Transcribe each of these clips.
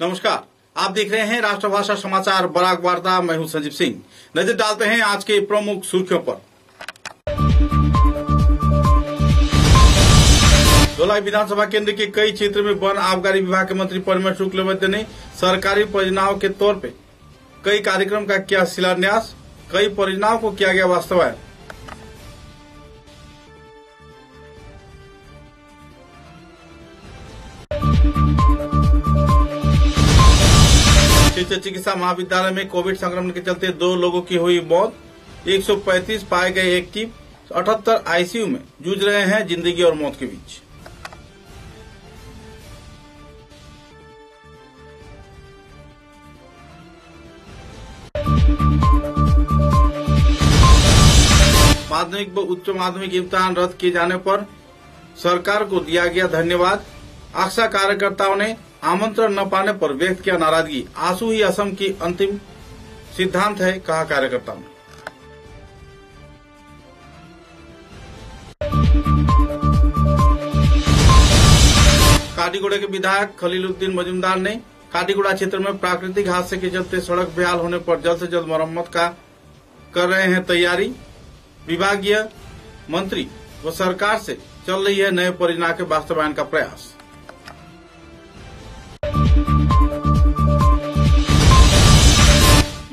नमस्कार, आप देख रहे हैं राष्ट्रभाषा समाचार बराक वार्ता। मैं हूं संजीव सिंह। नजर डालते हैं आज के प्रमुख सुर्खियों पर। धोलाई विधानसभा केंद्र के कई क्षेत्र में वन आबकारी विभाग के मंत्री परिमल शुक्लबैद्य ने सरकारी परियोजनाओं के तौर पे कई कार्यक्रम का किया शिलान्यास। कई परियोजनाओं को किया गया वास्तवायन। शिशु चिकित्सा महाविद्यालय में कोविड संक्रमण के चलते 2 लोगों की हुई मौत। 135 पाए गए एक्टिव। 78 आईसीयू में जूझ रहे हैं जिंदगी और मौत के बीच। माध्यमिक व उच्च माध्यमिक इम्तिहान रद्द किए जाने पर सरकार को दिया गया धन्यवाद। आशा कार्यकर्ताओं ने आमंत्रण न पाने पर व्यक्त किया नाराजगी। आंसू ही असम की अंतिम सिद्धांत है, कहा कार्यकर्ताओं ने। काटीगुड़ा के विधायक खलीलुद्दीन मजूमदार ने काटीगुड़ा क्षेत्र में प्राकृतिक हादसे के चलते सड़क बेहाल होने पर जल्द से जल्द मरम्मत का कर रहे हैं तैयारी। विभागीय मंत्री व सरकार से चल रही है नए परियोजना के वास्तवायन का प्रयास।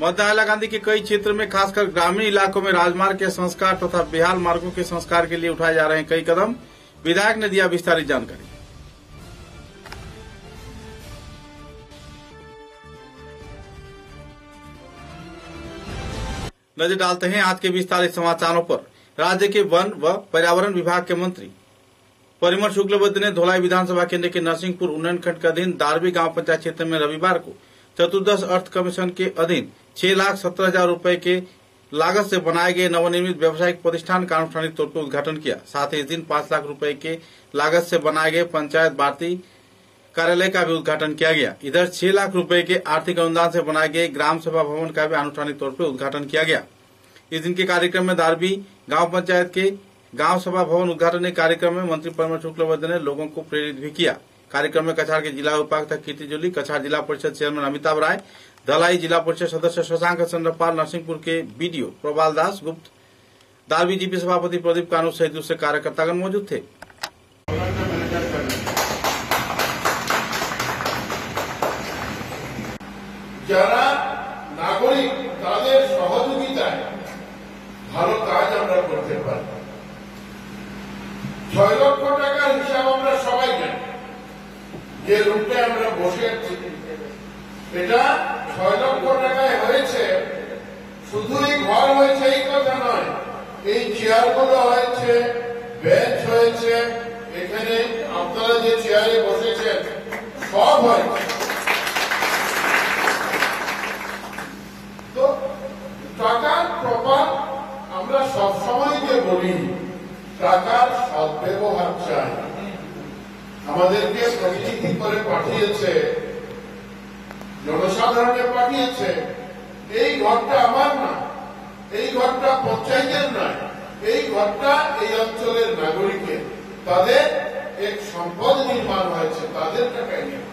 मध्य हाइलाकांदी के कई क्षेत्र में खासकर ग्रामीण इलाकों में राजमार्ग के संस्कार तथा बेहाल मार्गों के संस्कार के लिए उठाए जा रहे हैं कई कदम। विधायक ने दिया विस्तारित जानकारी। नजर डालते हैं आज के विस्तारित समाचारों पर। राज्य के वन व पर्यावरण विभाग के मंत्री परिमल शुक्लबैद्य ने धोलाई विधानसभा केंद्र के नरसिंहपुर उन्नयन खंड के अधीन दारवी गांव पंचायत क्षेत्र में रविवार को चतुर्दश अर्थ कमीशन के अधीन 6,17,000 रूपये के लागत से बनाए गए नवनिर्मित व्यावसायिक प्रतिष्ठान का आनुষ্ঠাनिक तौर पर उद्घाटन किया। साथ ही इस दिन 5 लाख रूपये के लागत से बनाए गए पंचायत भारती कार्यालय का भी उद्घाटन किया गया। इधर 6 लाख रूपये के आर्थिक अनुदान से बनाए गए ग्राम सभा भवन का भी आनुষ্ঠাनिक तौर पर उद्घाटन किया गया। इस दिन के कार्यक्रम में दारवी गांव पंचायत के गांव सभा भवन उद्घाटन कार्यक्रम में मंत्री परिमल शुक्लबैद्य ने लोगों को प्रेरित भी किया। कार्यक्रम में कछार के जिला उपायुक्त कीर्ति जोली, कछार जिला परिषद चेयरमैन अमिताभ राय, धलाई जिला परिषद सदस्य शशांक चंद्रपाल, नरसिंहपुर के बीडीओ प्रबाल दास गुप्त, दारवी जीपी सभापति प्रदीप कानू सहित दूसरे कार्यकर्तागण मौजूद थे। যারা নাগরিক তাদের সহযোগিতায় ভালো কাজ আমরা করতে পারি। 6 লক্ষ টাকার হিসাব আমরা সবাই জানি। যে রুটে আমরা বসে আছি এটা 6 লক্ষ টাকায় হয়েছে। শুধুই ঘর হয়েছে এই কথা নয়, এই চেয়ারগুলো হয়েছে, বেঞ্চ হয়েছে, এখানে আপনারা যে চেয়ারে বসেছেন সব হয়েছে। তো টাকার প্রপার আমরা সবসময় যে বলি টাকার সদ্ব্যবহার চাই। আমাদেরকে প্রতিনিধি করে পাঠিয়েছে, জনসাধারণে পাঠিয়েছে। এই ঘরটা আমার না, এই ঘরটা পঞ্চায়েতের নয়, এই ঘরটা এই অঞ্চলের নাগরিকের। তাদের এক সম্পদ নির্মাণ হয়েছে, তাদের টাকায় নিয়ে।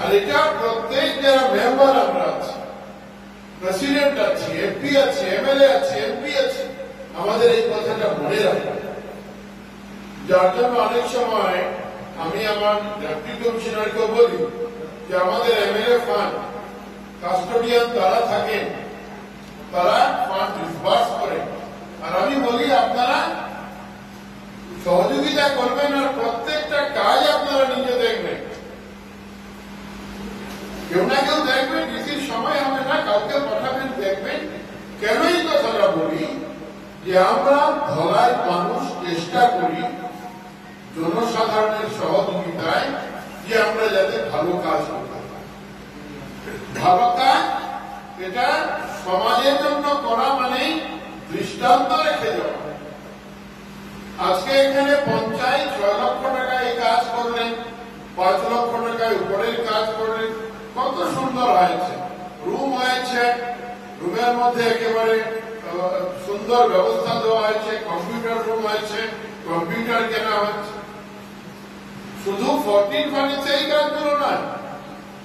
আর এটা প্রত্যেক যারা মেম্বার আমরা আছি, প্রেসিডেন্ট আছে, এমপি আছে, এমএলএ আছে, এমপি আছে, আমাদের এই কথাটা মনে রাখা। যার জন্য অনেক সময় আমি আমার ডেপুটি কমিশনারকে বলি যে আমাদের এমএলএ ফান্ড কাস্টোডিয়ান তারা থাকেন, তারা ফান্ড ডিসবার্স করেন। আর আমি বলি আপনারা সহযোগিতা করবেন আর প্রত্যেকটা কাজ আপনারা নিজে দেখবেন। কেউ না কেউ দেখবেন, ডিসির সময় হবে না, কাউকে পাঠাবেন, দেখবেন। কেন এই কথাটা বলি যে আমরা ধলাই মানুষ চেষ্টা করি জনসাধারণের সহযোগিতায় যে আমরা যাতে ভালো কাজ করতে পারি। ভালো কাজ এটা সমাজের জন্য করা মানেই দৃষ্টান্ত রেখে যাওয়া। আজকে এখানে পঞ্চায়েত 6 লক্ষ টাকায় এই কাজ করলেন, 5 লক্ষ টাকায় উপরের কাজ করলেন। কত সুন্দর হয়েছে, রুম হয়েছে, রুমের মধ্যে একেবারে সুন্দর ব্যবস্থা দেওয়া হয়েছে, কম্পিউটার রুম হয়েছে, কম্পিউটার কেনা হচ্ছে। শুধু 14 ফান্ডে এই কাজগুলো নয়,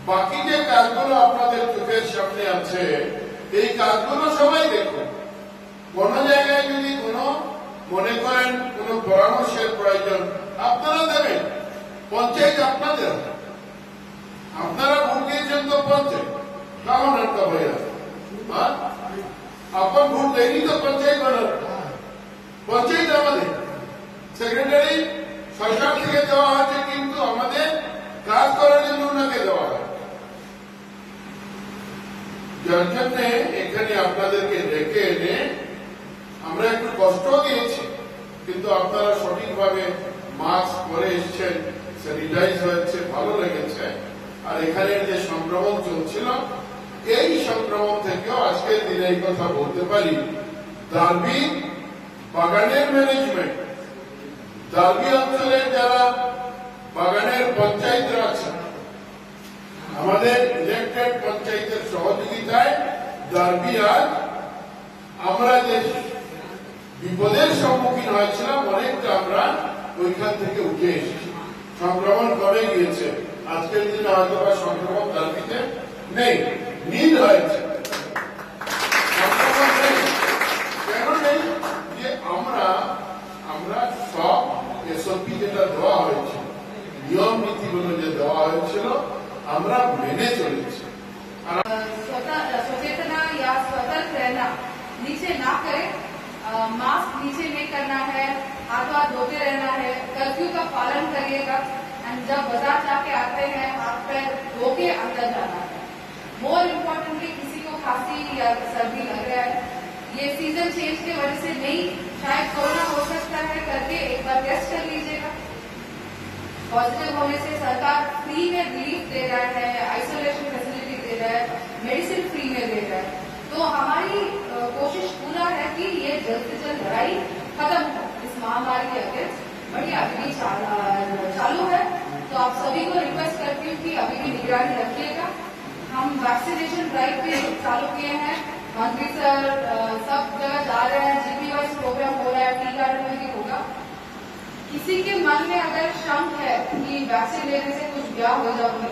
বাকি যে কাজগুলো আপনাদের চোখের সামনে আছে এই কাজগুলো সবাই দেখুন। কোন জায়গায় যদি কোনো মনে করেন কোনো পরামর্শের প্রয়োজন আপনারা দেবেন, পঞ্চায়েত আপনাদের, আপনারা ভোট দিয়েছেন তো পঞ্চায়েত কেমন একটা হয়ে আছে, আপনার ভোট দেয়নি তো পঞ্চায়েত বানার, পঞ্চায়েত আমাদের সেক্রেটারি সরকার থেকে দেওয়া হয়েছে, কিন্তু আমাদের কাজ করার জন্য ওনাকে দেওয়া হয়। যার জন্য এখানে আপনাদেরকে ডেকে এনে আমরা একটু কষ্ট দিয়েছি, কিন্তু আপনারা সঠিকভাবে মাস্ক পরে এসছেন, স্যানিটাইজ হয়েছে, ভালো লেগেছে। আর এখানে যে সংক্রমণ চলছিল এই সংক্রমণ থেকেও আজকের দিনে এই কথা বলতে পারি, দার্বি বাগানের ম্যানেজমেন্ট, দার্বি অঞ্চলের যারা বাগানের পঞ্চায়েতরা আছেন, আমাদের ইলেক্টেড পঞ্চায়েতের সহযোগিতায় দার্বি আজ আমরা যে বিপদের সম্মুখীন হয়েছিলাম অনেকটা আমরা ওইখান থেকে উঠে এসেছি। সংক্রমণ কমে গিয়েছে, আজকের দিনে হয়তো বা সংক্রমণ দার্বিতে নেই, নীল হয়েছে। সংক্রমণ নেই কেন নেই? যে আমরা সব এসওপি যেটা দেওয়া হয়েছিল, নিয়ম নীতিগুলো যে দেওয়া হয়েছিল আমরা মেনে চলেছি। सचेतना या सतर्क रहना, नीचे ना करें, मास्क नीचे नहीं करना है, हाथ धोते रहना है, कर्फ्यू का पालन करिएगा, एंड जब बाजार जाके आते हैं हाथ पैर धो के अंदर जाना है। मोर इम्पोर्टेंटली किसी को खांसी या सर्दी लग रहा है, ये सीजन चेंज की वजह से नहीं, शायद कोरोना हो सकता है, करके एक बार टेस्ट कर लीजिएगा। पॉजिटिव होने से सरकार फ्री में रिलीफ दे रहा है, आइसोलेशन फैसिलिटी दे रहा है, मेडिसिन फ्री में दे रहा है। तो हमारी कोशिश पूरा है कि ये जल्द से जल्द लड़ाई खत्म हो इस महामारी के अगेंस्ट। बढ़िया अभी भी चालू है, तो आप सभी को रिक्वेस्ट करती हूँ कि अभी भी निगरानी रखिएगा। हम वैक्सीनेशन ड्राइव भी चालू किए हैं, मंत्री सर सब जगह जा रहे हैं, जीपी वाइज प्रोग्राम हो रहा है, टीकाकरण भी होगा। किसी के मन में अगर शंक है कि वैक्सीन लेने से कुछ ब्याह हो जाओगे,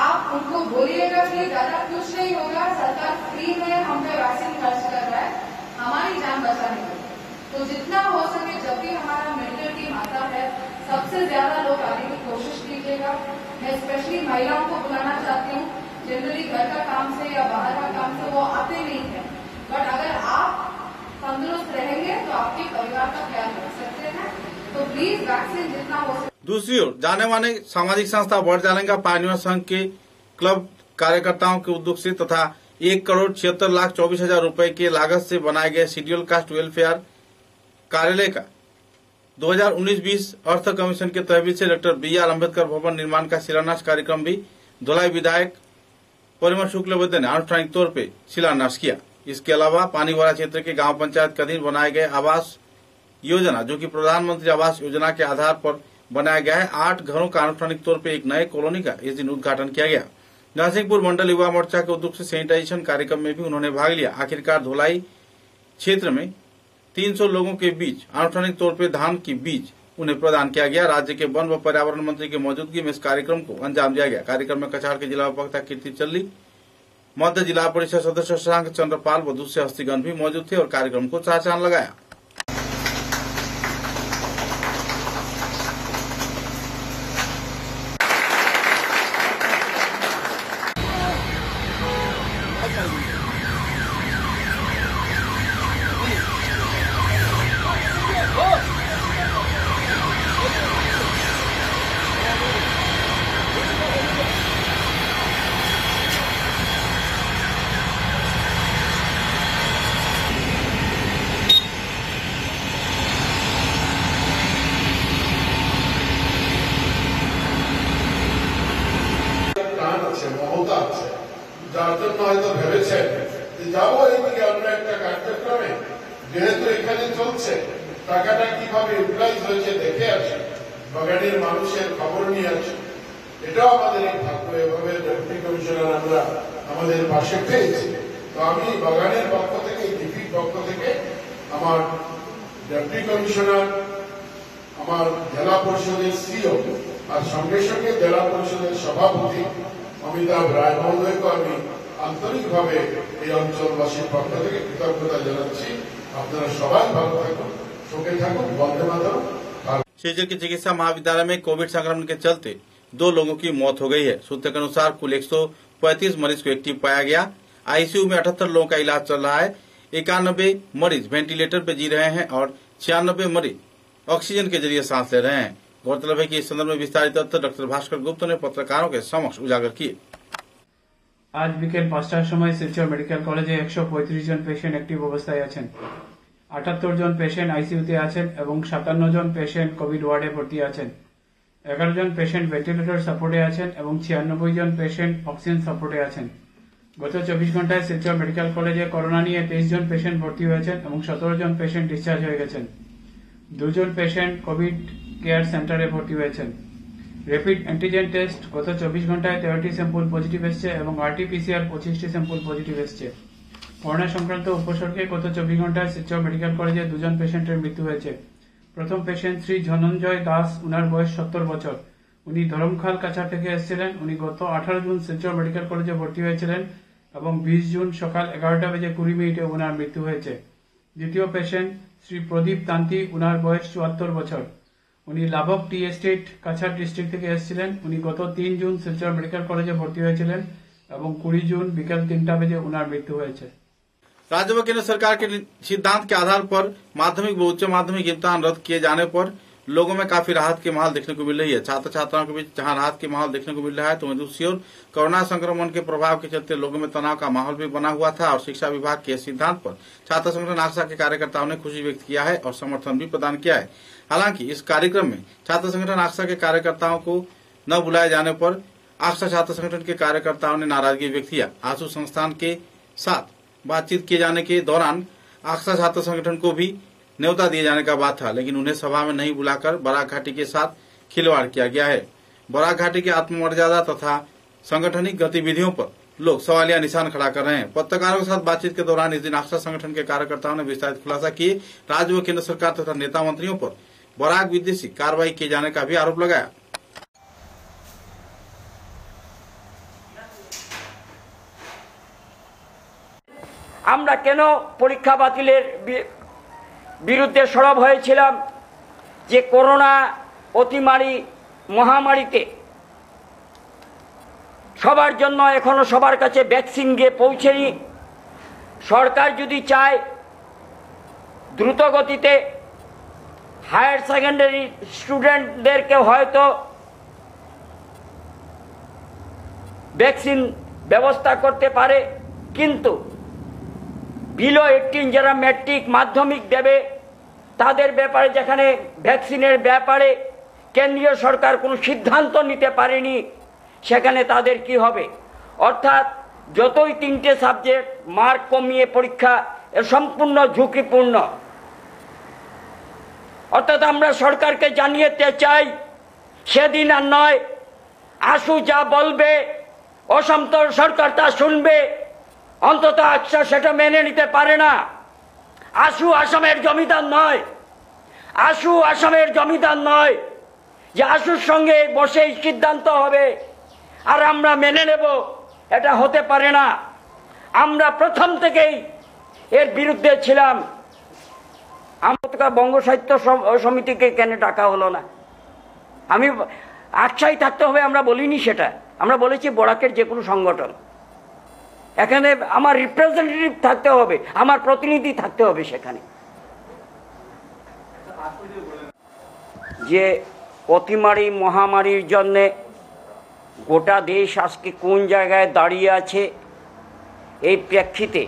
आप उनको बोलिएगा कि ज्यादा कुछ नहीं होगा, सरकार फ्री में हम पे वैक्सीन खर्च कर रहा है हमारी जान बचाने के लिए। तो जितना हो सके जब भी हमारा मेडिकल टीम आता है सबसे ज्यादा लोग आने की कोशिश कीजिएगा। मैं स्पेशली महिलाओं को बुलाना चाहती हूँ, जनरली घर का काम से या बाहर का काम से वो आते नहीं है, बट अगर आप तंदुरुस्त रहेंगे तो आपके परिवार का ख्याल रख सकते हैं। तो प्लीज वैक्सीन जितना हो सके। दूसरी ओर जाने माने सामाजिक संस्था बड़जालेंगा पायनियर संघ के क्लब कार्यकर्ताओं के उद्योग से तथा 1,76,24,000 रुपए के लागत से बनाए गए शेड्यूल कास्ट वेलफेयर कार्यालय का 2019-20 अर्थ कमीशन के तहवील से डॉक्टर BR अम्बेडकर भवन निर्माण का शिलान्यास कार्यक्रम भी धुलाई विधायक परिमल शुक्लबैद्य ने आनुष्ठानिक तौर पर शिलान्यास किया। इसके अलावा पानीवाला क्षेत्र के गांव पंचायत के अधीन बनाए गए आवास योजना, जो कि प्रधानमंत्री आवास योजना के आधार पर बनाया गया है, 8 घरों का आनुष्ठानिक तौर पर एक नए कॉलोनी का इस दिन उद्घाटन किया गया। नरसिंहपुर मंडल युवा मोर्चा के उद्योग से सैनिटाइजेशन कार्यक्रम में भी उन्होंने भाग लिया। आखिरकार धुलाई क्षेत्र में 300 लोगों के बीच आनुष्ठानिक तौर पर धान की बीज उन्हें प्रदान किया गया। राज्य के वन व पर्यावरण मंत्री की मौजूदगी में इस कार्यक्रम को अंजाम दिया गया। कार्यक्रम में कछाड़ के जिला उपायुक्त कीर्ति चल्ली, मध्य जिला परिषद सदस्य शशांक चंद्रपाल व दूसरे हस्तीगण भी मौजूद थे और कार्यक्रम को चार चांद लगाया। যার জন্য হয়তো ভেবেছেন যে যাবো এইদিকে আমরা একটা কার্যক্রমে, যেহেতু এখানে চলছে টাকাটা কিভাবে ইউটিলাইজ হয়েছে দেখে আসি, বাগানের মানুষের খবর নিয়ে আসি, এটাও আমাদের এই ভাগ্য। এভাবে ডেপুটি কমিশনার আমরা আমাদের পাশে পেয়েছি। তো আমি বাগানের পক্ষ থেকে, ডিপির পক্ষ থেকে আমার ডেপুটি কমিশনার, আমার জেলা পরিষদের সিও আর সঙ্গে সঙ্গে জেলা পরিষদের সভাপতি অমিতাভ রায় মহোদয়কে আমি আন্তরিকভাবে এই অঞ্চলবাসীর পক্ষ থেকে কৃতজ্ঞতা জানাচ্ছি। আপনারা সবাই ভালো থাকুন, সুখে থাকুন। বন্দে মাতরম। शिवचर के चिकित्सा महाविद्यालय में कोविड संक्रमण के चलते 2 लोगों की मौत हो गई है। सूत्र के अनुसार कुल 135 मरीज को एक्टिव पाया गया। आईसीयू में 78 लोगों का इलाज चल रहा है। 91 मरीज वेंटिलेटर पर जी रहे हैं और 96 मरीज ऑक्सीजन के जरिए सांस ले रहे हैं। गौरतलब है कि इस संदर्भ में विस्तारित तथ्य डॉक्टर भास्कर गुप्ता ने पत्रकारों के समक्ष उजागर किए। আজ বিকেল 5টার সময় শিলচর মেডিকেল কলেজে 135 জন পেশেন্ট অ্যাক্টিভ অবস্থায় আছেন। 78 জন পেশেন্ট আইসিইউতে আছেন এবং 57 জন পেশেন্ট কোভিড ওয়ার্ডে ভর্তি আছেন। 11 জন পেশেন্ট ভেন্টিলেটর সাপোর্টে আছেন এবং 96 জন পেশেন্ট অক্সিজেন সাপোর্টে আছেন। গত 24 ঘন্টায় শিলচর মেডিকেল কলেজে করোনা নিয়ে 23 জন পেশেন্ট ভর্তি হয়েছেন এবং 17 জন পেশেন্ট ডিসচার্জ হয়ে গেছেন। 2 জন পেশেন্ট কোভিড কেয়ার সেন্টারে ভর্তি হয়েছেন। র্যাপিড অ্যান্টিজেন টেস্ট গত 24 ঘন্টায় 13টি স্যাম্পল পজিটিভ এসেছে এবং আরটিপিসিআর 25টি স্যাম্পল পজিটিভ এসেছে। করোনা সংক্রান্ত উপসর্গে গত 24 ঘন্টায় শিলচর মেডিকেল কলেজে 2 জন পেশেন্টের মৃত্যু হয়েছে। প্রথম পেশেন্ট শ্রী ধনঞ্জয় দাস, উনার বয়স 70 বছর। উনি ধরমখাল কাছাড় থেকে এসেছিলেন। উনি গত 18 জুন শিলচর মেডিকেল কলেজে ভর্তি হয়েছিলেন এবং 20 জুন সকাল 11:20 উনার মৃত্যু হয়েছে। দ্বিতীয় পেশেন্ট শ্রী প্রদীপ তান্তি, উনার বয়স 74 বছর। উনি লাভক টি এস্টেট কাছাড় ডিস্ট্রিক্ট থেকে এসেছিলেন। উনি গত 3 জুন শিলচর মেডিকেল কলেজে ভর্তি হয়েছিলেন এবং 20 জুন বিকেল 3টা बजे উনার মৃত্যু হয়েছে। राज्य व केंद्र सरकार के सिद्धांत के आधार पर माध्यमिक व उच्च माध्यमिक इम्तिहान रद्द किए जाने पर लोगों में काफी राहत के माहौल देखने को मिल रही है। छात्र छात्राओं के बीच जहां राहत के माहौल देखने को मिल रहा है, तो दूसरी ओर कोरोना संक्रमण के प्रभाव के चलते लोगों में तनाव का माहौल भी बना हुआ था और शिक्षा विभाग के सिद्धांत पर छात्र संगठन आक्सा के कार्यकर्ताओं ने खुशी व्यक्त किया है और समर्थन भी प्रदान किया है। हालांकि इस कार्यक्रम में छात्र संगठन आक्सा के कार्यकर्ताओं को न बुलाए जाने पर आक्सा छात्र संगठन के कार्यकर्ताओं ने नाराजगी व्यक्त किया। आंसू संस्थान के साथ बातचीत किए जाने के दौरान आक्सा छात्र संगठन को भी न्योता दिए जाने का बात था, लेकिन उन्हें सभा में नहीं बुलाकर बराक घाटी के साथ खिलवाड़ किया गया है। बराक घाटी की आत्ममर्यादा तथा संगठनिक गतिविधियों पर लोग सवालिया निशान खड़ा कर रहे हैं। पत्रकारों के साथ बातचीत के दौरान इस दिन आक्सा संगठन के कार्यकर्ताओं ने विस्तारित खुलासा किए। राज्य व केंद्र सरकार तथा नेता मंत्रियों पर बराक विदेशी कार्रवाई किए जाने का भी आरोप लगाया। আমরা কেন পরীক্ষা বাতিলের বিরুদ্ধে সরব হয়েছিলাম? যে করোনা অতিমারী মহামারীতে সবার জন্য এখনো সবার কাছে ভ্যাকসিন গিয়ে পৌঁছেনি। সরকার যদি চায় দ্রুত গতিতে হায়ার সেকেন্ডারি স্টুডেন্টদেরকে হয়তো ভ্যাকসিন ব্যবস্থা করতে পারে, কিন্তু বিলো 18 যারা ম্যাট্রিক মাধ্যমিক দেবে তাদের ব্যাপারে যেখানে ভ্যাকসিনের ব্যাপারে কেন্দ্রীয় সরকার কোনো সিদ্ধান্ত নিতে পারেনি, সেখানে তাদের কি হবে? অর্থাৎ যতই 3টে সাবজেক্ট মার্ক কমিয়ে পরীক্ষা, এ সম্পূর্ণ ঝুঁকিপূর্ণ। অর্থাৎ আমরা সরকারকে জানিয়ে চাই, সেদিন আর নয়, আশু যা বলবে অসন্তর সরকার তা শুনবে, অন্তত আচ্ছা সেটা মেনে নিতে পারে না। আশু আসামের জমিদার নয়, আশু আসামের জমিদার নয় যে আশুর সঙ্গে বসে সিদ্ধান্ত হবে আর আমরা মেনে নেব, এটা হতে পারে না। আমরা প্রথম থেকেই এর বিরুদ্ধে ছিলাম। আমরা বঙ্গ সাহিত্য সমিতিকে কেন ডাকা হলো না? আমি আকসাই থাকতে হবে আমরা বলিনি, সেটা আমরা বলেছি বরাকের যে কোনো সংগঠন, এখানে আমার রিপ্রেজেন্টেটিভ থাকতে হবে, আমার প্রতিনিধি থাকতে হবে সেখানে। যে অতিমারী মহামারীর জন্যে গোটা দেশ আজকে কোন জায়গায় দাঁড়িয়ে আছে, এই প্রেক্ষিতে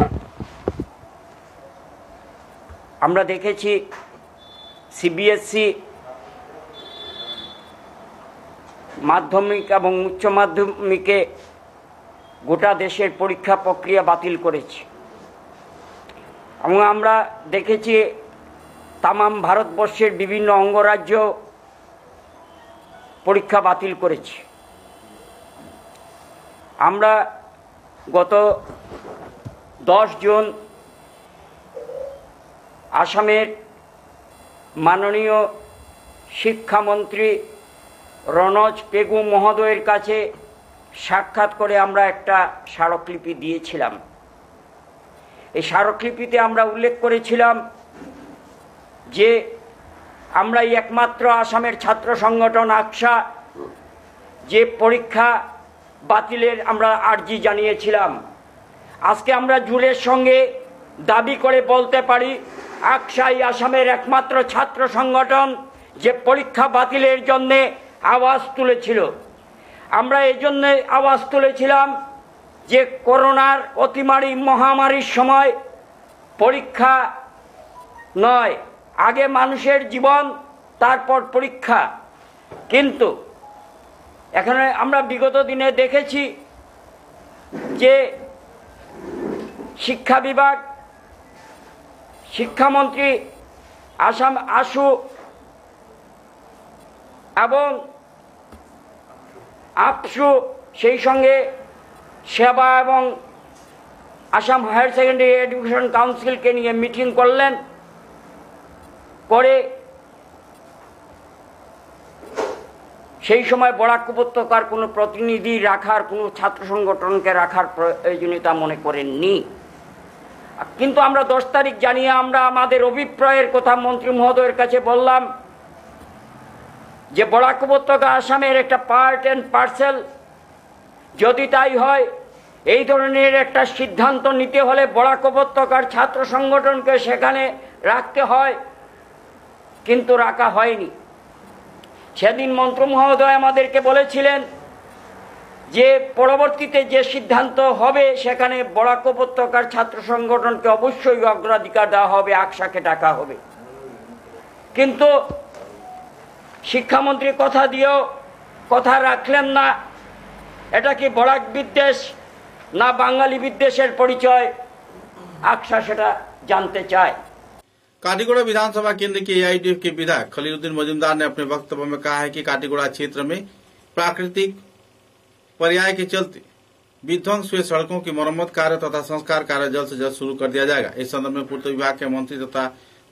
আমরা দেখেছি সিবিএসই মাধ্যমিক এবং উচ্চ মাধ্যমিকে গোটা দেশের পরীক্ষা প্রক্রিয়া বাতিল করেছে এবং আমরা দেখেছি তামাম ভারতবর্ষের বিভিন্ন অঙ্গরাজ্য পরীক্ষা বাতিল করেছে। আমরা গত 10 জুন আসামের মাননীয় শিক্ষামন্ত্রী রনজ পেগু মহোদয়ের কাছে সাক্ষাৎ করে আমরা একটা স্মারকলিপি দিয়েছিলাম। এই স্মারকলিপিতে আমরা উল্লেখ করেছিলাম যে আমরাই একমাত্র আসামের ছাত্র সংগঠন আকসা যে পরীক্ষা বাতিলের আমরা আর্জি জানিয়েছিলাম। আজকে আমরা জোরের সঙ্গে দাবি করে বলতে পারি আকসাই আসামের একমাত্র ছাত্র সংগঠন যে পরীক্ষা বাতিলের জন্যে আওয়াজ তুলেছিল। আমরা এই জন্যে আওয়াজ তুলেছিলাম যে করোনার অতিমারী মহামারীর সময় পরীক্ষা নয়, আগে মানুষের জীবন তারপর পরীক্ষা। কিন্তু এখানে আমরা বিগত দিনে দেখেছি যে শিক্ষা বিভাগ, শিক্ষামন্ত্রী আসাম আশু এবং আপসু সেই সঙ্গে সেবা এবং আসাম হায়ার সেকেন্ডারি এডুকেশন কাউন্সিলকে নিয়ে মিটিং করলেন, করে সেই সময় বরাক উপত্যকার কোনো প্রতিনিধি রাখার, কোনো ছাত্র সংগঠনকে রাখার প্রয়োজনীয়তা মনে করেননি। কিন্তু আমরা 10 তারিখ জানিয়ে আমরা আমাদের অভিপ্রায়ের কথা মন্ত্রী মহোদয়ের কাছে বললাম যে বরাক উপত্যকা আসামের একটা পার্ট অ্যান্ড পার্সেল। যদি তাই হয়, এই ধরনের একটা সিদ্ধান্ত নিতে হলে বরাক উপত্যকার ছাত্র সংগঠনকে সেখানে রাখতে হয়, কিন্তু রাখা হয়নি। সেদিন মন্ত্রী মহোদয় আমাদেরকে বলেছিলেন যে পরবর্তীতে যে সিদ্ধান্ত হবে সেখানে বরাক উপত্যকার ছাত্র সংগঠনকে অবশ্যই অগ্রাধিকার দেওয়া হবে, আকসাকে ডাকা হবে। কিন্তু শিক্ষামন্ত্রী কথা দিয়েও কথা রাখলেন না। এটা কি বরাক বিদ্বেষ না বাঙালি বিদ্বেষের পরিচয়? আকসা সেটা जानते चाहे। काटीगोड़ा विधानसभा केंद्र के एआईडीएफ के विधायक खलीलुद्दीन मजूमदार ने अपने वक्तव्य में कहा है कि काटीगोड़ा क्षेत्र में प्राकृतिक पर्याय के चलते विध्वंस हुए सड़कों की मरम्मत कार्य तथा संस्कार कार्य जल्द से जल्द शुरू कर दिया जाएगा। इस संदर्भ में पूर्त विभाग के मंत्री तथा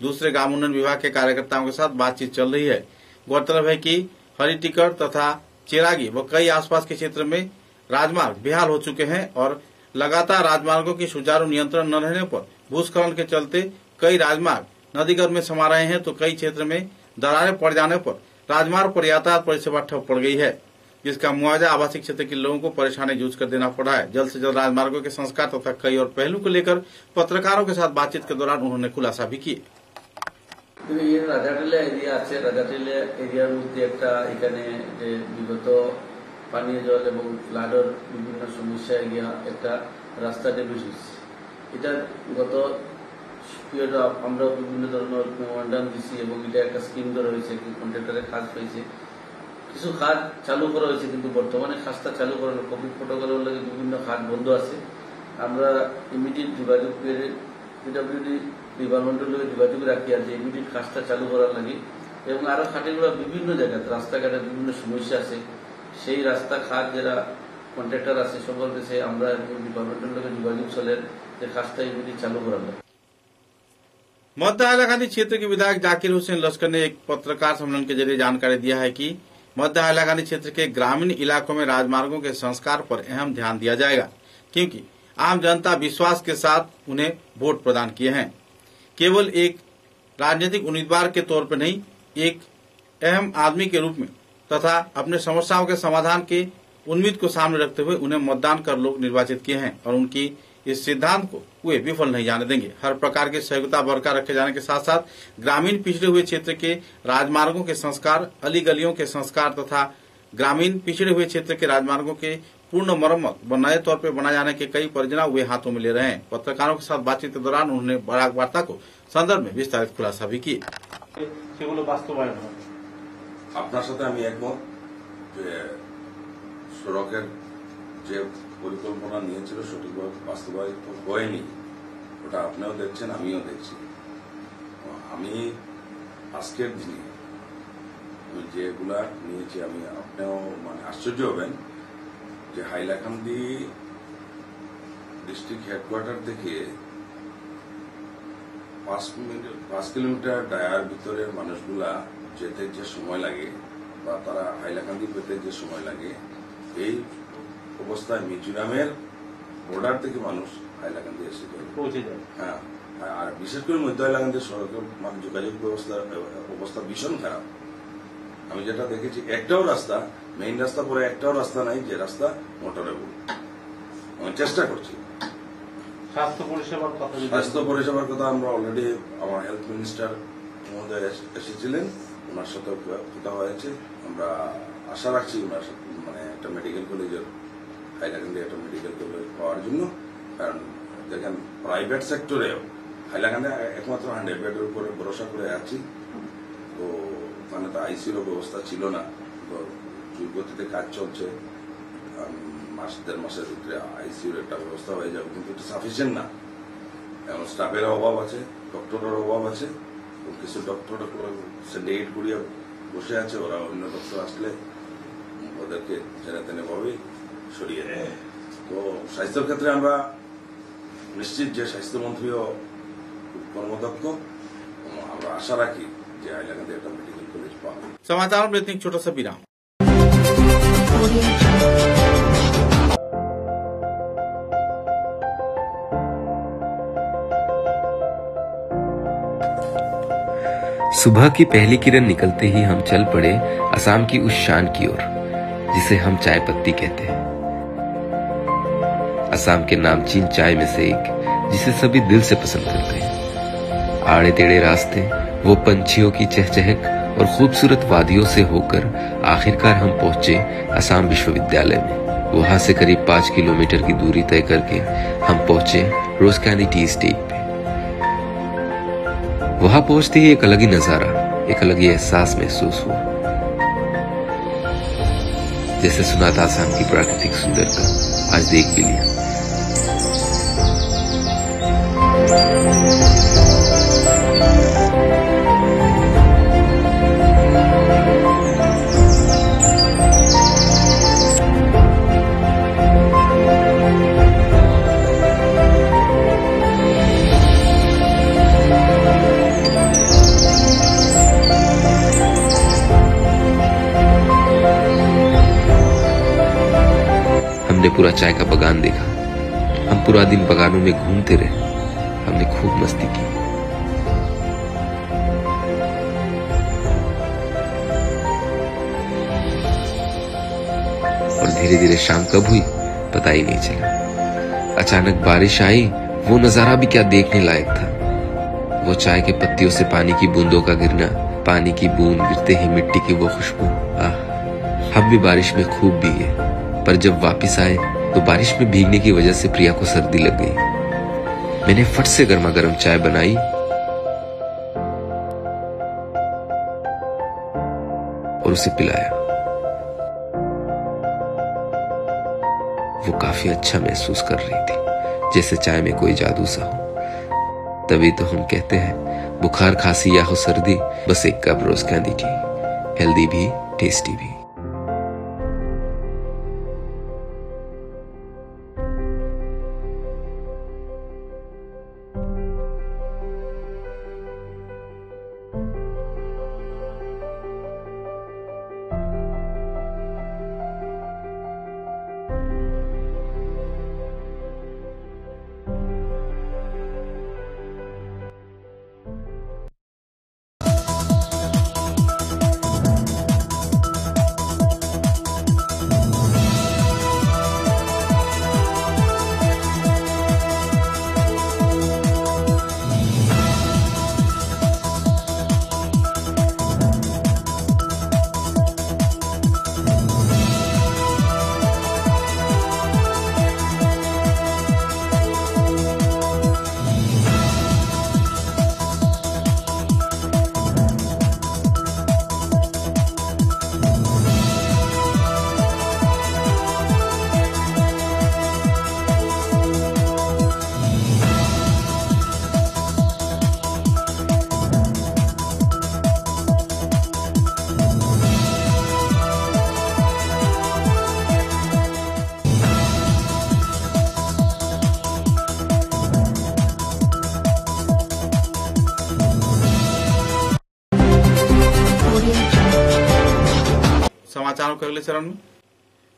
दूसरे ग्राम उन्नयन विभाग के कार्यकर्ताओं के साथ बातचीत चल रही है। गौरतलब है कि हरिटिकर तथा चिरागी व कई आसपास के क्षेत्र में राजमार्ग बेहाल हो चुके हैं और लगातार राजमार्गों की सुचारू नियंत्रण न रहने पर भूस्खलन के चलते कई राजमार्ग नदीगर्भ में समा रहे हैं, तो कई क्षेत्र में दरारें पड़ जाने पर राजमार्ग पर यातायात परिसेवा ठप पड़ गई है, जिसका मुआवजा आवासीय क्षेत्र के लोगों को परेशानी जूझ कर देना पड़ा है। जल्द से जल्द राजमार्गों के संस्कार तथा कई और पहलू को लेकर पत्रकारों के साथ बातचीत के दौरान उन्होंने खुलासा भी किए। রাজাটিলা এরিয়া আছে, রাজাটিলা এরিয়ার মধ্যে একটা এখানে যে বিগত পানীয় জল এবং ফ্লাডের বিভিন্ন সমস্যা এরিয়া একটা রাস্তা ড্যামেজ হয়েছে। এটা গত পিরিয়ড আমরা বিভিন্ন ধরনের মেমোরেন্ডাম দিছি এবং এটা একটা স্কিম করা হয়েছে, কন্ট্রাক্টরের কাজ হয়েছে, কিছু কাজ চালু করা হয়েছে, কিন্তু বর্তমানে কাজটা চালু করানো কোভিড প্রোটোকলের লাগে বিভিন্ন কাজ বন্ধ আছে। আমরা ইমিডিয়েট যোগাযোগ করে পিডব্লিউডি ডিপার্টমেন্টের লোক যোগাযোগ রাখি আর যে ইমিডিয়েট কাজটা চালু করার লাগে। এবং আরো খাটিগুলো বিভিন্ন জায়গায় রাস্তাঘাটে বিভিন্ন সমস্যা আছে, সেই রাস্তা খাত যারা কন্ট্রাক্টর আছে সকল দেশে আমরা ডিপার্টমেন্টের লোকের যোগাযোগ চলে যে কাজটা ইমিডিয়েট চালু করার লাগে। मध्य हाइलाकांदी क्षेत्र के विधायक जाकिर हुसैन लश्कर ने एक पत्रकार सम्मेलन के जरिए जानकारी दिया है कि मध्य हाइलाकांदी क्षेत्र के ग्रामीण इलाकों में राजमार्गों के संस्कार पर अहम ध्यान दिया जाएगा, क्योंकि आम जनता विश्वास के साथ उन्हें वोट प्रदान किए हैं। केवल एक राजनीतिक उम्मीदवार के तौर पर नहीं, एक अहम आदमी के रूप में तथा अपने समस्याओं के समाधान के उम्मीद को सामने रखते हुए उन्हें मतदान कर लोग निर्वाचित किए हैं और उनकी इस सिद्धांत को वे विफल नहीं जाने देंगे। हर प्रकार की सहयोगिता बरकरार रखे जाने के साथ साथ ग्रामीण पिछड़े हुए क्षेत्र के राजमार्गों के संस्कार, अली गलियों के संस्कार तथा ग्रामीण पिछड़े हुए क्षेत्र के राजमार्गों के पूर्ण मरम्मत व नए तौर पर बनाए जाने के कई परियोजना वे हाथों में ले रहे हैं। पत्रकारों के साथ बातचीत के दौरान उन्होंने बराक वार्ता को संदर्भ में विस्तारित खुलासा भी किए। আপনার সাথে আমি একমত যে সড়কের যে পরিকল্পনা নিয়েছিল সঠিকভাবে বাস্তবায়িত হয়নি, ওটা আপনিও দেখছেন আমিও দেখছি। আমি আজকের দিনে যেগুলা নিয়েছি আমি আপনিও আশ্চর্য হবেন যে হাইলাকান্দি ডিস্ট্রিক্ট হেডকোয়ার্টার থেকে 5 কিলোমিটার ডায়ার ভিতরের মানুষগুলা যেতে যে সময় লাগে বা তারা হাইলাকান্দি পেতে যে সময় লাগে, এই অবস্থায় মিজোরামের বর্ডার থেকে মানুষ হাইলাকান্দি এসে পৌঁছে যায়। হ্যাঁ, আর বিশেষ করে মধ্য হাইলাকান্দির সড়কের মানে যোগাযোগ অবস্থা ভীষণ খারাপ। আমি যেটা দেখেছি, একটাও রাস্তা, মেইন রাস্তা পরে একটাও রাস্তা নাই যে রাস্তা মোটরেবল। আমি চেষ্টা করছি। স্বাস্থ্য পরিষেবার কথা আমরা অলরেডি আমার হেলথ মিনিস্টার মহোদয় এসেছিলেন, ওনার সাথে কথা হয়েছে। আমরা আশা রাখছি ওনার সাথে মানে একটা মেডিকেল কলেজের, হাইলাকান্দি একটা মেডিকেল কলেজ পাওয়ার জন্য। কারণ দেখেন প্রাইভেট সেক্টরেও হাইলাকান্দি একমাত্র 100 বেডের উপরে ভরসা করে আছি। তো ওখানে তো আইসিউর ব্যবস্থা ছিল না, তো দ্রুতগতিতে কাজ চলছে। মাস 1.5 মাসের ভিতরে আইসিউর একটা ব্যবস্থা হয়ে যাবে, কিন্তু এটা সাফিসিয়েন্ট না। এখন স্টাফের অভাব আছে, ডক্টরের অভাব আছে। কিছু ডক্টর সে ডেট করিয়া বসে আছে, ওরা অন্য ডক্টর আসলে ওদেরকে জেনে তেনে ভাবে সরিয়ে দেয়। তো স্বাস্থ্যের ক্ষেত্রে আমরা নিশ্চিত যে স্বাস্থ্যমন্ত্রীও খুব কর্মদক্ষ। আমরা আশা রাখি যে হাইলাকান্দি একটা মেডিকেল कॉलेज पावे। समाचार में इतनी छोटा सा विराम। सुबह की पहली किरण निकलते ही हम चल पड़े असम की उस शान की ओर जिसे हम चाय पत्ती कहते हैं। असम के नामचीन चाय में से एक जिसे सभी दिल से पसंद करते हैं। आड़े टेढ़े रास्ते, वो पंछियों की चहचहक और खूबसूरत वादियों से होकर आखिरकार हम पहुंचे असम विश्वविद्यालय में। वहां से करीब 5 किलोमीटर की दूरी तय करके हम पहुंचे रोज कैंडी टी स्टेट पे। वहां पहुंचते ही एक अलग ही नजारा, एक अलग ही एहसास महसूस हुआ। जैसे सुना था असम की प्राकृतिक सुंदरता आज देख भी लिया। हमने पूरा चाय का बगान देखा। हम पूरा दिन बगानों में घूमते रहे। हमने खूब मस्ती की। और धीरे धीरे शाम कब हुई पता ही नहीं चला। अचानक बारिश आई। वो नजारा भी क्या देखने लायक था। वो चाय के पत्तियों से पानी की बूंदों का गिरना, पानी की बूंद गिरते ही मिट्टी की वो खुशबू। हम भी बारिश में खूब भीगे, पर जब वापस आए तो बारिश में भीगने की वजह से प्रिया को सर्दी लग गई। मैंने फट से गर्मा गर्म चाय बनाई और उसे पिलाया। वो काफी अच्छा महसूस कर रही थी, जैसे चाय में कोई जादू सा हो। तभी तो हम कहते हैं बुखार, खांसी या हो सर्दी, बस एक कप रोज कैंडी टी, हेल्दी भी टेस्टी भी। समाचारों के अगले चरण में।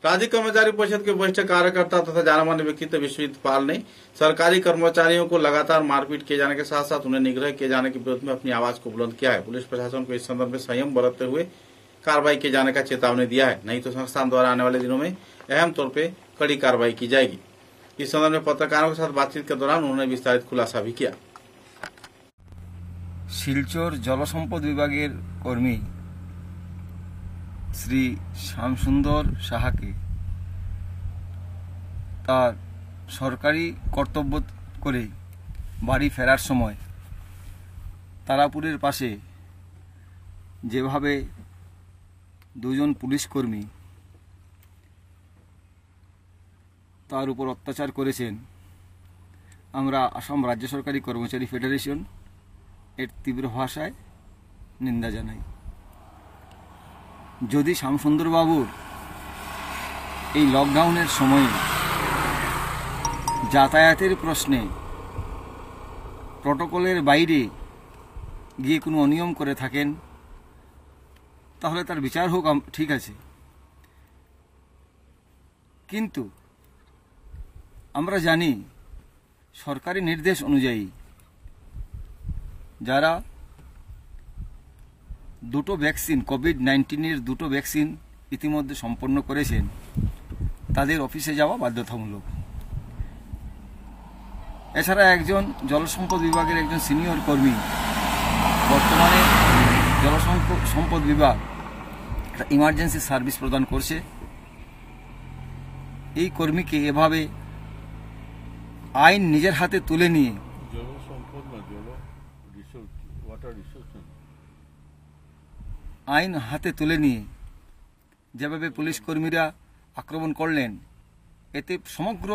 राज्य कर्मचारी परिषद के वरिष्ठ कार्यकर्ता तथा जाने माने व्यक्तित्व विश्वजीत पाल ने सरकारी कर्मचारियों को लगातार मारपीट किए जाने के साथ साथ उन्हें निग्रह किए जाने के विरोध में अपनी आवाज को बुलंद किया है। पुलिस प्रशासन को इस संदर्भ में संयम बरतते हुए कार्रवाई किए जाने का चेतावनी दिया है, नहीं तो संस्थान द्वारा आने वाले दिनों में अहम तौर पर कड़ी कार्रवाई की जाएगी। इस संदर्भ में पत्रकारों के साथ बातचीत के दौरान उन्होंने विस्तारित खुलासा भी किया। শিলচর জলসম্পদ বিভাগের কর্মী শ্রী শ্যামসুন্দর সাহাকে তার সরকারি কর্তব্য করে বাড়ি ফেরার সময় তারাপুরের পাশে যেভাবে দুজন পুলিশ কর্মী তার উপর অত্যাচার করেছেন, আমরা আসাম রাজ্য সরকারি কর্মচারী ফেডারেশন এর তীব্র ভাষায় নিন্দা জানাই। যদি শ্যামসুন্দর বাবুর এই লকডাউনের সময়ে যাতায়াতের প্রশ্নে প্রটোকলের বাইরে গিয়ে কোনো অনিয়ম করে থাকেন তাহলে তার বিচার হোক, ঠিক আছে, কিন্তু আমরা জানি সরকারি নির্দেশ অনুযায়ী যারা দুটো ভ্যাকসিন কোভিড-19 দুটো ভ্যাকসিন ইতিমধ্যে সম্পন্ন করেছেন তাদের অফিসে যাওয়া বাধ্যতামূলক। এছাড়া একজন জলসম্পদ বিভাগের একজন সিনিয়র কর্মী বর্তমানে জলসম্পদ বিভাগ একটা ইমার্জেন্সি সার্ভিস প্রদান করছে। এই কর্মীকে এভাবে আইন নিজের হাতে তুলে নিয়ে আইন হাতে তুলে নিয়ে যেভাবে পুলিশ কর্মীরা আক্রমণ করলেন, এতে সমগ্র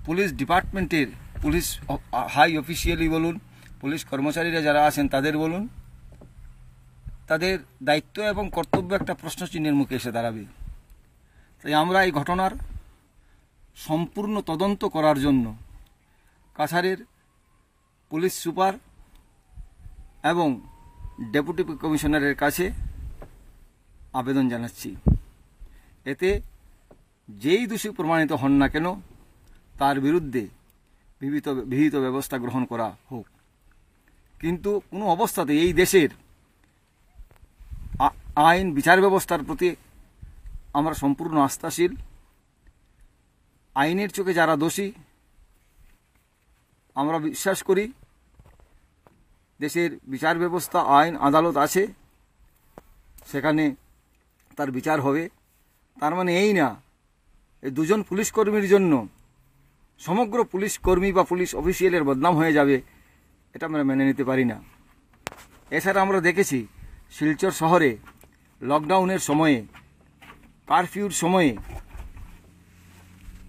পুলিশ ডিপার্টমেন্টের পুলিশ হাই অফিসিয়ালি বলুন, পুলিশ কর্মচারীরা যারা আছেন তাদের বলুন, তাদের দায়িত্ব এবং কর্তব্য একটা প্রশ্নচিহ্নের মুখে এসে দাঁড়াবে। তাই আমরা এই ঘটনার সম্পূর্ণ তদন্ত করার জন্য কাছাড়ের পুলিশ সুপার এবং ডেপুটি কমিশনারের কাছে আবেদন জানাচ্ছি। এতে যেই দোষী প্রমাণিত হন না কেন তার বিরুদ্ধে বিহিত ব্যবস্থা গ্রহণ করা হোক। কিন্তু কোনো অবস্থাতে এই দেশের আইন বিচার ব্যবস্থার প্রতি আমরা সম্পূর্ণ আস্থাশীল। আইনের চোখে যারা দোষী আমরা বিশ্বাস করি দেশের বিচার ব্যবস্থা, আইন আদালত আছে, সেখানে তার বিচার হবে। তার মানে এই না এই দুজন পুলিশ কর্মীর জন্য সমগ্র পুলিশ কর্মী বা পুলিশ অফিসিয়ালের বদনাম হয়ে যাবে, এটা আমরা মেনে নিতে পারি না। এছাড়া আমরা দেখেছি শিলচর শহরে লকডাউনের সময়ে, কারফিউর সময়ে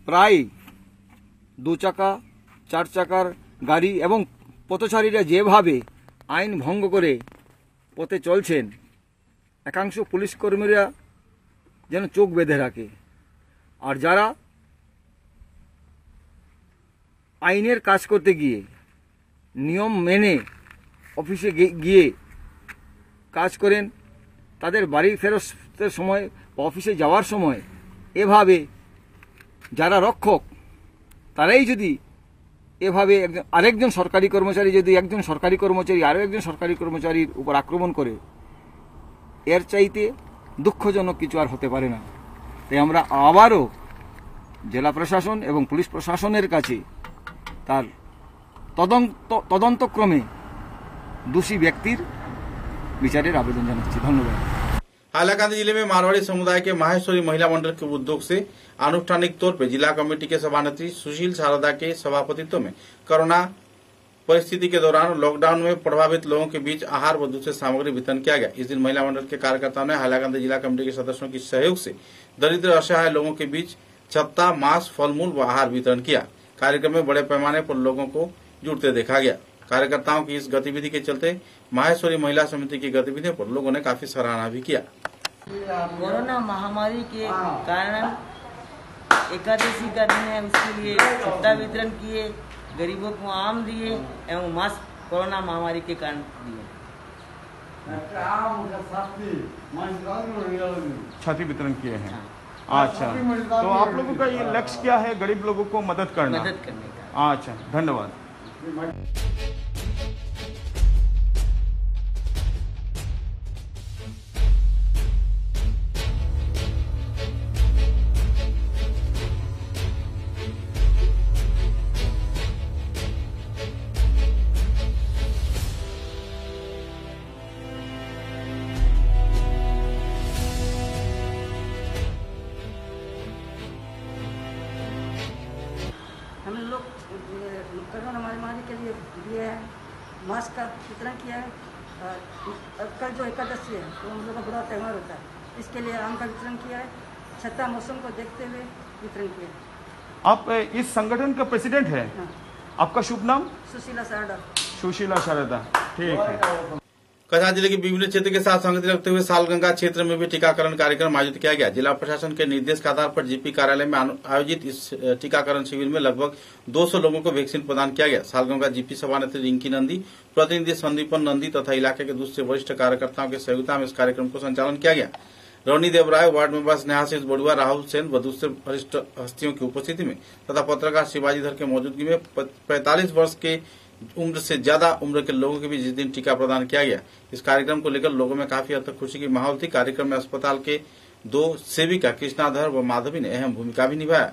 প্রায় 2 চাকা 4 চাকার গাড়ি এবং পথচারীরা যেভাবে আইন ভঙ্গ করে পথে চলছেন, একাংশ পুলিশ কর্মীরা যেন চোখ বেঁধে রাখে। আর যারা আইনের কাজ করতে গিয়ে নিয়ম মেনে অফিসে গিয়ে কাজ করেন, তাদের বাড়ি ফেরতের সময় অফিসে যাওয়ার সময় এভাবে যারা রক্ষক তারাই যদি এভাবে আরেকজন সরকারি কর্মচারী যদি একজন সরকারি কর্মচারী আরও একজন সরকারি কর্মচারীর উপর আক্রমণ করে, এর চাইতে দুঃখজনক কিছু আর হতে পারে না। তাই আমরা আবারও জেলা প্রশাসন এবং পুলিশ প্রশাসনের কাছে তার তদন্তক্রমে দোষী ব্যক্তির বিচারের आवेदन জানাচ্ছি। धन्यवाद। हालाकांदी जिले में मारवाड़ी समुदाय के माहेश्वरी महिला मंडल के उद्योग से आनुष्ठानिक तौर पर जिला कमेटी के सभानेत्री सुशील शारदा के सभापतित्व में कोरोना परिस्थिति के दौरान लॉकडाउन में प्रभावित लोगों के बीच आहार व दूसरी सामग्री वितरण किया गया। इस दिन महिला मंडल के कार्यकर्ताओं ने हालाकांदी जिला कमेटी के सदस्यों के सहयोग से दरिद्र असहाय लोगों के बीच छत्ता, मांस, फलमूल व आहार वितरण किया। कार्यक्रम में बड़े पैमाने पर लोगों को जुड़ते देखा गया। कार्यकर्ताओं की इस गतिविधि के चलते माहेश्वरी महिला समिति की गतिविधियों पर लोगों ने काफी सराहना भी किया। कोरोना महामारी के कारण एकादशी का दिन है, उसके लिए छत्ता वितरण किए, गरीबों को आम दिए एवं मास्क कोरोना महामारी के कारण दिए। छाती वितरण किए हैं। अच्छा, तो आप लोगों का ये लक्ष्य क्या है? गरीब लोगों को मदद करना। मदद करने का। अच्छा, धन्यवाद। हम लोग कोरोना महामारी के लिए दिए हैं, मास्क का वितरण किया है। कल जो एकादशी है तो हम लोग का बड़ा त्यौहार होता है, इसके लिए आम का वितरण किया है। छठा मौसम को देखते हुए वितरण किया है। आप इस संगठन का प्रेसिडेंट है? हाँ। आपका शुभ नाम? सुशीला शारदा। सुशीला शारदा, ठीक है। कछार जिले के विभिन्न क्षेत्र के साथ संगति रखते हुए सालगंगा क्षेत्र में भी टीकाकरण कार्यक्रम आयोजित किया गया। जिला प्रशासन के निर्देश के आधार पर जीपी कार्यालय में आयोजित इस टीकाकरण शिविर में लगभग 200 लोगों को वैक्सीन प्रदान किया गया। सालगंगा जीपी सभानेत्री रिंकी नंदी, प्रतिनिधि संदीपन नंदी तथा इलाके के दूसरे वरिष्ठ कार्यकर्ताओं की सहयोगिता में इस कार्यक्रम को संचालन किया गया। रौनी देवराय, वार्ड मेंबर स्नेहाशीष बड़ुआ, राहुल सेन व दूसरे वरिष्ठ हस्तियों की उपस्थिति में तथा पत्रकार शिवाजी धर के मौजूदगी में 45 वर्ष के उम्र से ज्यादा उम्र के लोगों के बीच इस दिन टीका प्रदान किया गया। इस कार्यक्रम को लेकर लोगों में काफी हद तक खुशी की माहौल थी। कार्यक्रम में अस्पताल के 2 सेविका कृष्णाधर व माधवी ने अहम भूमिका भी निभाया।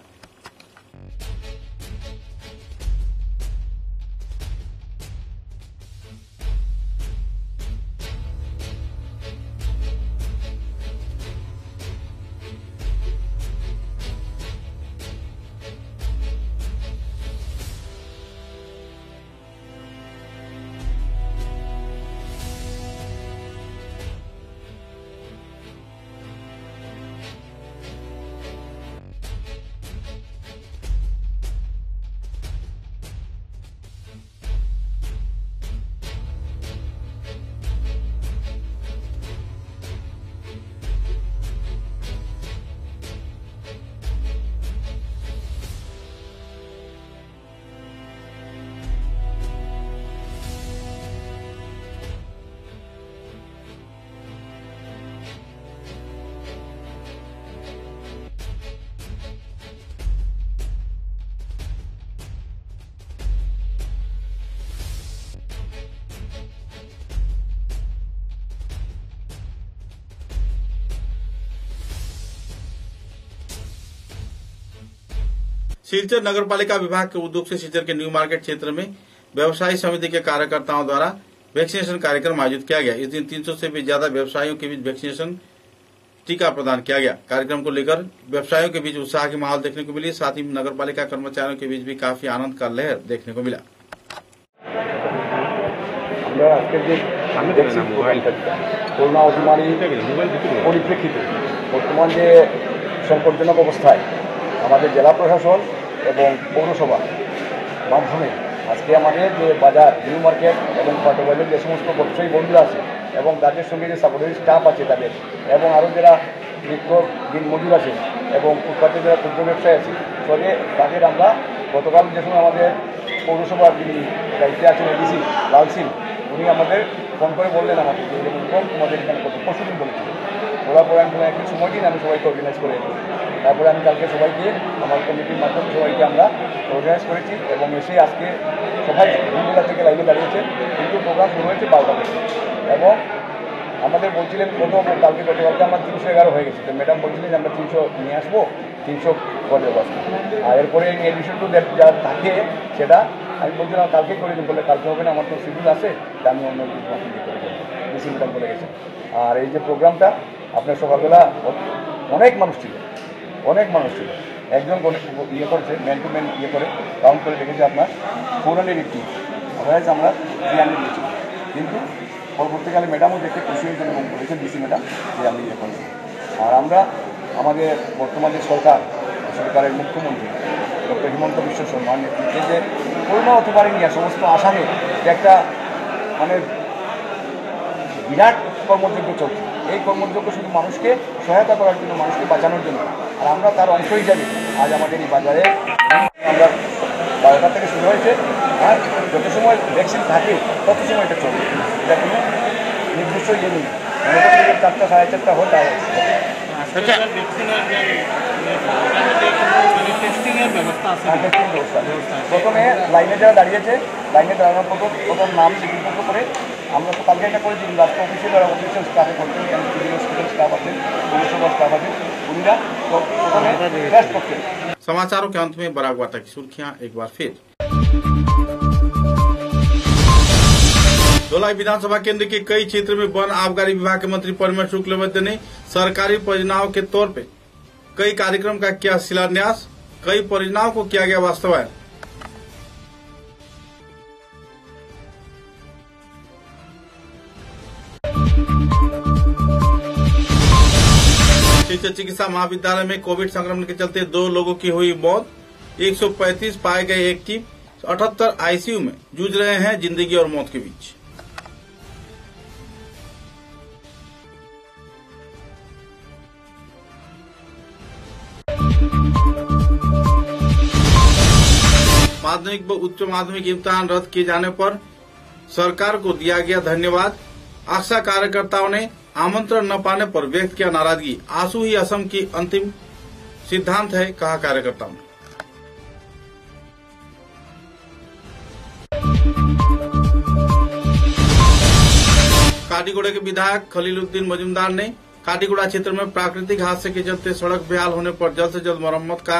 सिलचर नगर पालिका विभाग के उद्योग से सिलचर के न्यू मार्केट क्षेत्र में व्यवसायी समिति के कार्यकर्ताओं द्वारा वैक्सीनेशन कार्यक्रम आयोजित किया गया। इस दिन 300 से भी ज्यादा व्यवसायियों के बीच वैक्सीनेशन टीका प्रदान किया गया। कार्यक्रम को लेकर व्यवसायियों के बीच उत्साह की माहौल देखने को मिली। साथ ही नगर पालिका कर्मचारियों के बीच भी काफी आनंद का लहर देखने को मिला। করোনা অতিমারী পরিপ্রেক্ষিতে বর্তমান যে সংকটজনক অবস্থায় আমাদের জেলা প্রশাসন এবং পৌরসভা মাধ্যমে আজকে আমাদের যে বাজার নিউ মার্কেট এবং পাটবাজারের যে সমস্ত ব্যবসায়ী বন্ধুরা আছে এবং তাদের সঙ্গে যে সাপোর্টিভ স্টাফ আছে তাদের এবং আরও যারা দিন মজুর আছে এবং ফুটপাতে যারা ক্ষুদ্র ব্যবসায়ী আছে ফলে তাদের আমরা গতকাল যে সময় আমাদের পৌরসভার যিনি দায়িত্বে আছেন এডিসি লাল সিং উনি আমাদের ফোন করে বললেন আমাকে যে এরকম তোমাদের এখানে কত পরশুদিন বলেছিল বলার পরে আমি একটু সময় দিন আমি সবাইকে অর্গানাইজ করে তারপরে আমি কালকে সবাইকে আমার কমিটির মাধ্যমে সবাইকে আমরা অর্গানাইজ করেছি এবং এসে আজকে সবাই দুবেলা থেকে লাইনে দাঁড়িয়েছে কিন্তু প্রোগ্রাম শুরু হয়েছে 12টা থেকে এবং আমাদের বলছিলেন গতকালকে আমার 311 হয়ে গেছে তো ম্যাডাম বলছিলেন যে আমরা 300 নিয়ে আসবো 300 করে দেবো আর এরপরে এডিশন টু যা থাকে সেটা আমি বলছিলাম কালকে করে দিন বলে কালকে হবে না আমার তো শিডিউল আছে আমি অন্য বেশি ম্যাডাম বলে গেছে আর এই যে প্রোগ্রামটা আপনার সকালবেলা অনেক মানুষ ছিল একজন ইয়ে করেছে ম্যান টু ম্যান ইয়ে করে কাউন্ট করে দেখেছে আপনার 480 অর্থাৎ আমরা 300 দিয়েছি কিন্তু পরবর্তীকালে ম্যাডামও দেখে খুশি হয়েছেন এবং বলেছেন ডিসি ম্যাডাম যে আমি ইয়ে করছি আর আমরা আমাদের বর্তমান যে সরকারের মুখ্যমন্ত্রী ডক্টর হিমন্ত বিশ্ব শর্মার নেতৃত্বে যে করোনা অতিমারী নিয়ে সমস্ত আসামে যে একটা মানে বিরাট কর্মযজ্ঞ চলছে এই কর্মযজ্ঞ শুধু মানুষকে সহায়তা করার জন্য মানুষকে বাঁচানোর জন্য আর আমরা তার অংশ হিসাবে আজ আমাদের এই বাজারে আমরা 12টা থেকে শুরু হয়েছে আর যত সময় ভ্যাকসিন থাকে তত সময় এটা চলবে এটা কোনো নির্দিষ্ট অবশ্যই জরুরি। 4টা 4:30 হতে হবে। প্রথমে লাইনে যারা দাঁড়িয়েছে, লাইনে দাঁড়ানোর প্রথম নাম লিপিবদ্ধ করে আমরা তো কালকে এটা করেছি, রাষ্ট্র অফিসিয়াল স্টাফে করতেন, স্টুডেন্ট স্টাफ আছেন, পৌরসভा स्टाफ আছেন, উনিরা প্রথমে টেস্ট করতেন। समाचारों के अंत में बराक वार्ता की सुर्खियां एक बार फिर। धोलाई विधानसभा केंद्र के कई क्षेत्र में वन आबकारी विभाग के मंत्री परिमल शुक्लबैद्य ने सरकारी परियोजनाओं के तौर पे कई कार्यक्रम का किया शिलान्यास, कई परियोजनाओं को किया गया वास्तवायन। शिक्षक चिकित्सा महाविद्यालय में कोविड संक्रमण के चलते 2 लोगों की हुई मौत, 135 पाए गए एक्टिव, 78 आईसीयू में जूझ रहे हैं जिंदगी और मौत के बीच। माध्यमिक व उच्च माध्यमिक इम्तिहान रद्द किए जाने पर सरकार को दिया गया धन्यवाद। आशा कार्यकर्ताओं ने आमंत्रण न पाने पर व्यक्त किया नाराजगी। आंसू ही असम की अंतिम सिद्धांत है, कहा कार्यकर्ताओं ने। काटीगुड़ा के विधायक खलीलुद्दीन मजूमदार ने काटीगुड़ा क्षेत्र में प्राकृतिक हादसे के चलते सड़क बेहाल होने पर जल्द से जल्द मरम्मत का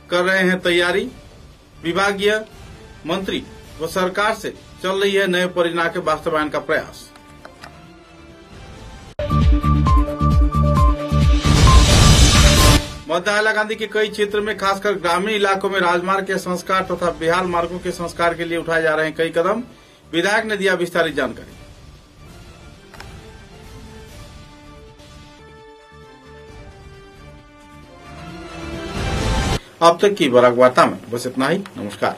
कर रहे हैं तैयारी। विभागीय मंत्री व सरकार से चल रही है नए परियोजना के वास्तवायन का प्रयास। मध्य हैलाकांदी के कई क्षेत्र में खासकर ग्रामीण इलाकों में राजमार्ग के संस्कार तथा बेहाल मार्गों के संस्कार के लिए उठाए जा रहे हैं कई कदम। विधायक ने दिया विस्तारित जानकारी। अब तक की बराक वार्ता में बस इतना ही। नमस्कार।